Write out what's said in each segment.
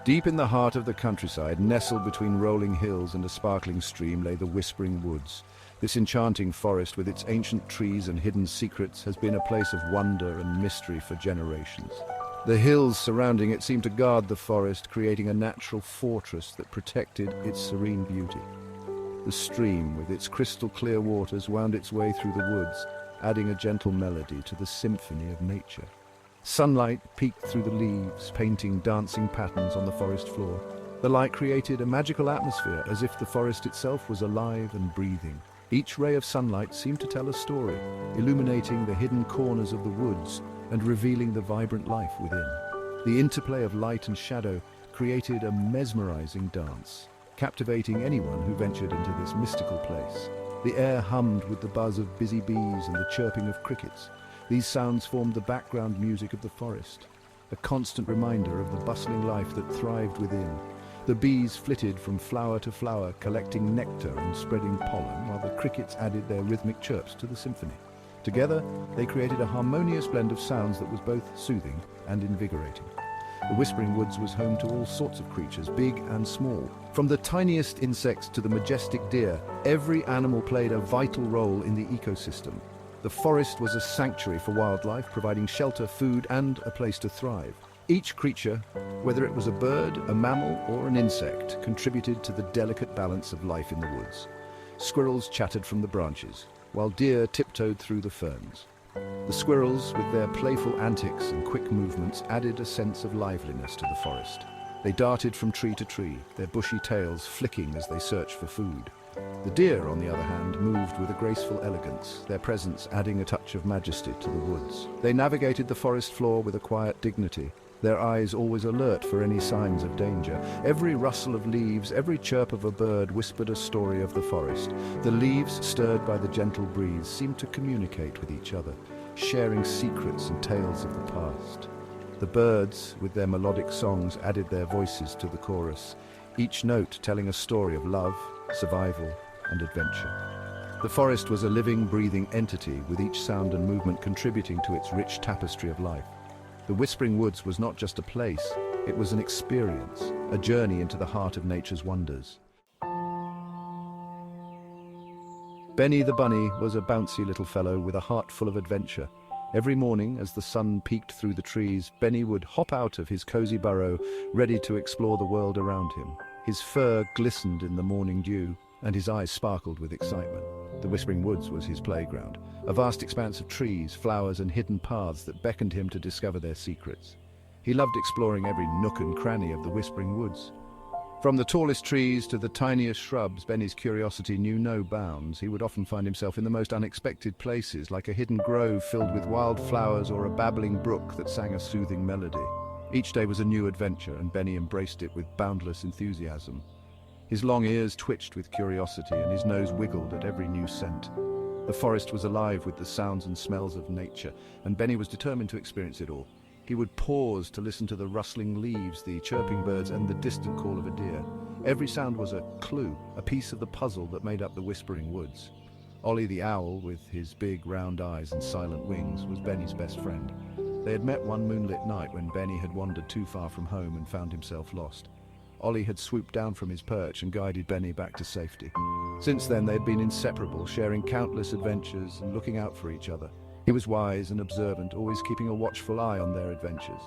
Deep in the heart of the countryside, nestled between rolling hills and a sparkling stream, lay the Whispering Woods. This enchanting forest, with its ancient trees and hidden secrets, has been a place of wonder and mystery for generations. The hills surrounding it seemed to guard the forest, creating a natural fortress that protected its serene beauty. The stream, with its crystal-clear waters, wound its way through the woods, adding a gentle melody to the symphony of nature. Sunlight peeked through the leaves, painting dancing patterns on the forest floor. The light created a magical atmosphere, as if the forest itself was alive and breathing. Each ray of sunlight seemed to tell a story, illuminating the hidden corners of the woods and revealing the vibrant life within. The interplay of light and shadow created a mesmerizing dance, captivating anyone who ventured into this mystical place. The air hummed with the buzz of busy bees and the chirping of crickets. These sounds formed the background music of the forest, a constant reminder of the bustling life that thrived within. The bees flitted from flower to flower, collecting nectar and spreading pollen, while the crickets added their rhythmic chirps to the symphony. Together, they created a harmonious blend of sounds that was both soothing and invigorating. The Whispering Woods was home to all sorts of creatures, big and small. From the tiniest insects to the majestic deer, every animal played a vital role in the ecosystem. The forest was a sanctuary for wildlife, providing shelter, food, and a place to thrive. Each creature, whether it was a bird, a mammal, or an insect, contributed to the delicate balance of life in the woods. Squirrels chattered from the branches, while deer tiptoed through the ferns. The squirrels, with their playful antics and quick movements, added a sense of liveliness to the forest. They darted from tree to tree, their bushy tails flicking as they searched for food. The deer, on the other hand, moved with a graceful elegance, their presence adding a touch of majesty to the woods. They navigated the forest floor with a quiet dignity, their eyes always alert for any signs of danger. Every rustle of leaves, every chirp of a bird whispered a story of the forest. The leaves, stirred by the gentle breeze, seemed to communicate with each other, sharing secrets and tales of the past. The birds, with their melodic songs, added their voices to the chorus, each note telling a story of love, survival, and adventure. The forest was a living, breathing entity, with each sound and movement contributing to its rich tapestry of life. The Whispering Woods was not just a place, it was an experience, a journey into the heart of nature's wonders. Benny the bunny was a bouncy little fellow with a heart full of adventure. Every morning, as the sun peeked through the trees, Benny would hop out of his cozy burrow, ready to explore the world around him. His fur glistened in the morning dew, and his eyes sparkled with excitement. The Whispering Woods was his playground, a vast expanse of trees, flowers, and hidden paths that beckoned him to discover their secrets. He loved exploring every nook and cranny of the Whispering Woods. From the tallest trees to the tiniest shrubs, Benny's curiosity knew no bounds. He would often find himself in the most unexpected places, like a hidden grove filled with wild flowers or a babbling brook that sang a soothing melody. Each day was a new adventure, and Benny embraced it with boundless enthusiasm. His long ears twitched with curiosity, and his nose wiggled at every new scent. The forest was alive with the sounds and smells of nature, and Benny was determined to experience it all. He would pause to listen to the rustling leaves, the chirping birds, and the distant call of a deer. Every sound was a clue, a piece of the puzzle that made up the Whispering Woods. Ollie the owl, with his big round eyes and silent wings, was Benny's best friend. They had met one moonlit night when Benny had wandered too far from home and found himself lost. Ollie had swooped down from his perch and guided Benny back to safety. Since then, they had been inseparable, sharing countless adventures and looking out for each other. He was wise and observant, always keeping a watchful eye on their adventures.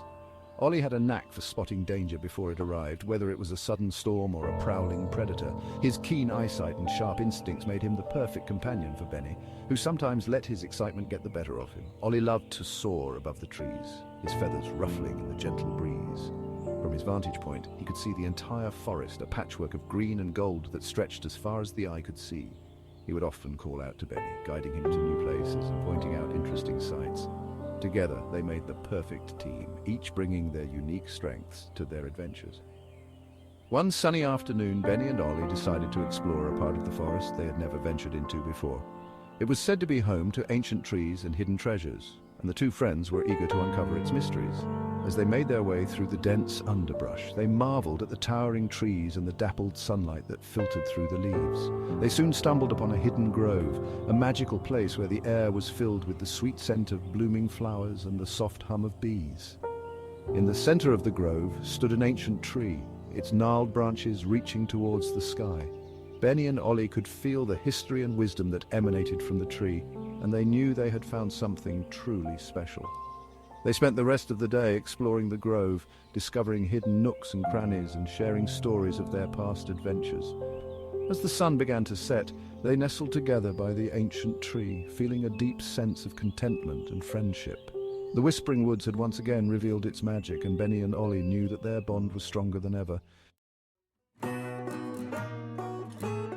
Ollie had a knack for spotting danger before it arrived, whether it was a sudden storm or a prowling predator. His keen eyesight and sharp instincts made him the perfect companion for Benny, who sometimes let his excitement get the better of him. Ollie loved to soar above the trees, his feathers ruffling in the gentle breeze. From his vantage point, he could see the entire forest, a patchwork of green and gold that stretched as far as the eye could see. He would often call out to Benny, guiding him to new places and pointing out interesting sights. Together, they made the perfect team, each bringing their unique strengths to their adventures. One sunny afternoon, Benny and Ollie decided to explore a part of the forest they had never ventured into before. It was said to be home to ancient trees and hidden treasures, and the two friends were eager to uncover its mysteries. As they made their way through the dense underbrush, they marveled at the towering trees and the dappled sunlight that filtered through the leaves. They soon stumbled upon a hidden grove, a magical place where the air was filled with the sweet scent of blooming flowers and the soft hum of bees. In the center of the grove stood an ancient tree, its gnarled branches reaching towards the sky. Benny and Ollie could feel the history and wisdom that emanated from the tree, and they knew they had found something truly special. They spent the rest of the day exploring the grove, discovering hidden nooks and crannies and sharing stories of their past adventures. As the sun began to set, they nestled together by the ancient tree, feeling a deep sense of contentment and friendship. The Whispering Woods had once again revealed its magic, and Benny and Ollie knew that their bond was stronger than ever.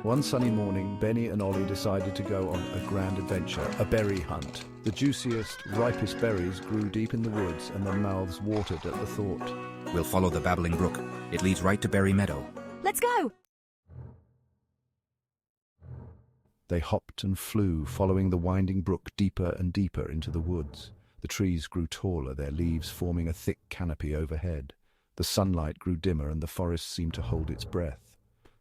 One sunny morning, Benny and Ollie decided to go on a grand adventure, a berry hunt. The juiciest, ripest berries grew deep in the woods, and their mouths watered at the thought. We'll follow the babbling brook. It leads right to Berry Meadow. Let's go! They hopped and flew, following the winding brook deeper and deeper into the woods. The trees grew taller, their leaves forming a thick canopy overhead. The sunlight grew dimmer, and the forest seemed to hold its breath.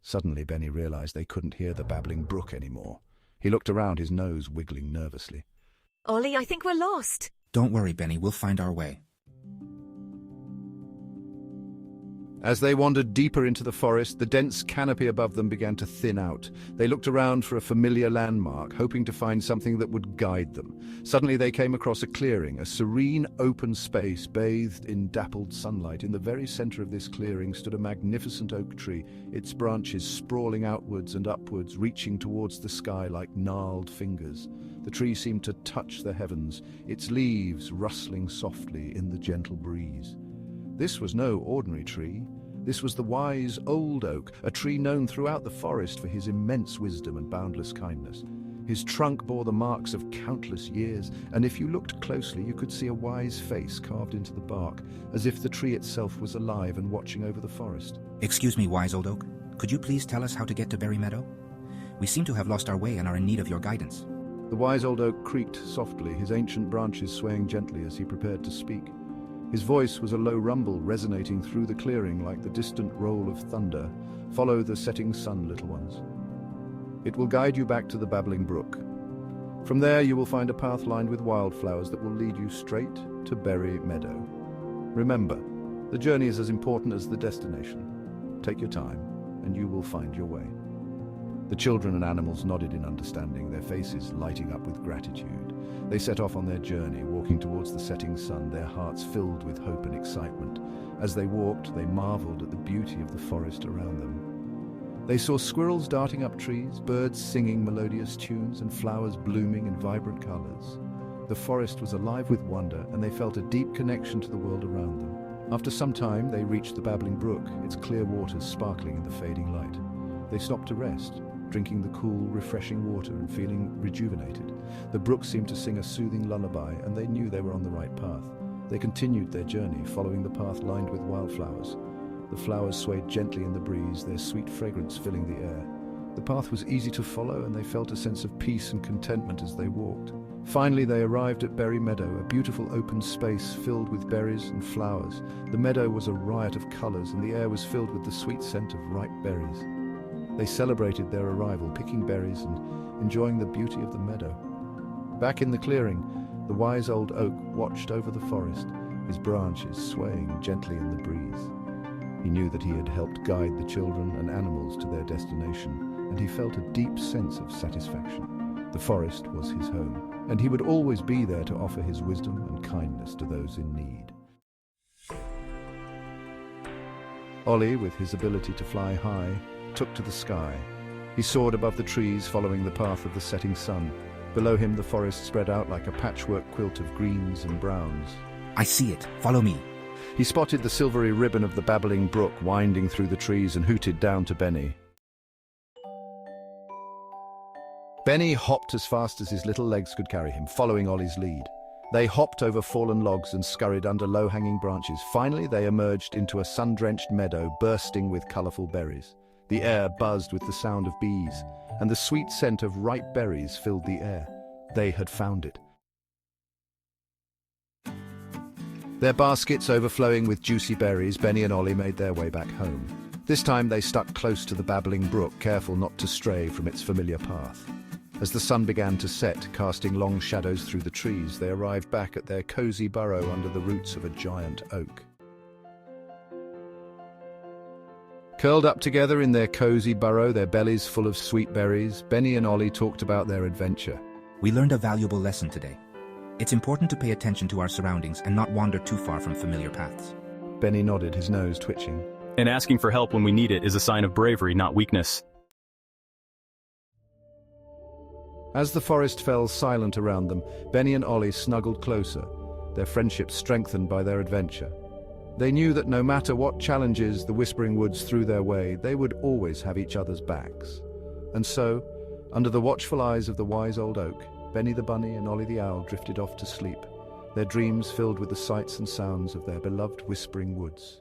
Suddenly, Benny realized they couldn't hear the babbling brook anymore. He looked around, his nose wiggling nervously. Ollie, I think we're lost. Don't worry, Benny. We'll find our way. As they wandered deeper into the forest, the dense canopy above them began to thin out. They looked around for a familiar landmark, hoping to find something that would guide them. Suddenly they came across a clearing, a serene, open space bathed in dappled sunlight. In the very center of this clearing stood a magnificent oak tree, its branches sprawling outwards and upwards, reaching towards the sky like gnarled fingers. The tree seemed to touch the heavens, its leaves rustling softly in the gentle breeze. This was no ordinary tree. This was the wise old oak, a tree known throughout the forest for his immense wisdom and boundless kindness. His trunk bore the marks of countless years, and if you looked closely, you could see a wise face carved into the bark, as if the tree itself was alive and watching over the forest. Excuse me, wise old oak. Could you please tell us how to get to Berry Meadow? We seem to have lost our way and are in need of your guidance. The wise old oak creaked softly, his ancient branches swaying gently as he prepared to speak. His voice was a low rumble resonating through the clearing like the distant roll of thunder. Follow the setting sun, little ones. It will guide you back to the babbling brook. From there you will find a path lined with wildflowers that will lead you straight to Berry Meadow. Remember, the journey is as important as the destination. Take your time, and you will find your way. The children and animals nodded in understanding, their faces lighting up with gratitude. They set off on their journey, walking towards the setting sun, their hearts filled with hope and excitement. As they walked, they marveled at the beauty of the forest around them. They saw squirrels darting up trees, birds singing melodious tunes, and flowers blooming in vibrant colors. The forest was alive with wonder, and they felt a deep connection to the world around them. After some time, they reached the babbling brook, its clear waters sparkling in the fading light. They stopped to rest, drinking the cool, refreshing water and feeling rejuvenated. The brook seemed to sing a soothing lullaby, and they knew they were on the right path. They continued their journey, following the path lined with wildflowers. The flowers swayed gently in the breeze, their sweet fragrance filling the air. The path was easy to follow, and they felt a sense of peace and contentment as they walked. Finally, they arrived at Berry Meadow, a beautiful open space filled with berries and flowers. The meadow was a riot of colors, and the air was filled with the sweet scent of ripe berries. They celebrated their arrival, picking berries and enjoying the beauty of the meadow. Back in the clearing, the wise old oak watched over the forest, his branches swaying gently in the breeze. He knew that he had helped guide the children and animals to their destination, and he felt a deep sense of satisfaction. The forest was his home, and he would always be there to offer his wisdom and kindness to those in need. Ollie, with his ability to fly high, took to the sky. He soared above the trees, following the path of the setting sun. Below him, the forest spread out like a patchwork quilt of greens and browns. I see it. Follow me. He spotted the silvery ribbon of the babbling brook winding through the trees and hooted down to Benny. Benny hopped as fast as his little legs could carry him, following Ollie's lead. They hopped over fallen logs and scurried under low-hanging branches. Finally, they emerged into a sun-drenched meadow bursting with colorful berries. The air buzzed with the sound of bees, and the sweet scent of ripe berries filled the air. They had found it. Their baskets overflowing with juicy berries, Benny and Ollie made their way back home. This time they stuck close to the babbling brook, careful not to stray from its familiar path. As the sun began to set, casting long shadows through the trees, they arrived back at their cozy burrow under the roots of a giant oak. Curled up together in their cozy burrow, their bellies full of sweet berries, Benny and Ollie talked about their adventure. We learned a valuable lesson today. It's important to pay attention to our surroundings and not wander too far from familiar paths. Benny nodded, his nose twitching. And asking for help when we need it is a sign of bravery, not weakness. As the forest fell silent around them, Benny and Ollie snuggled closer, their friendship strengthened by their adventure. They knew that no matter what challenges the Whispering Woods threw their way, they would always have each other's backs. And so, under the watchful eyes of the wise old oak, Benny the bunny and Ollie the owl drifted off to sleep, their dreams filled with the sights and sounds of their beloved Whispering Woods.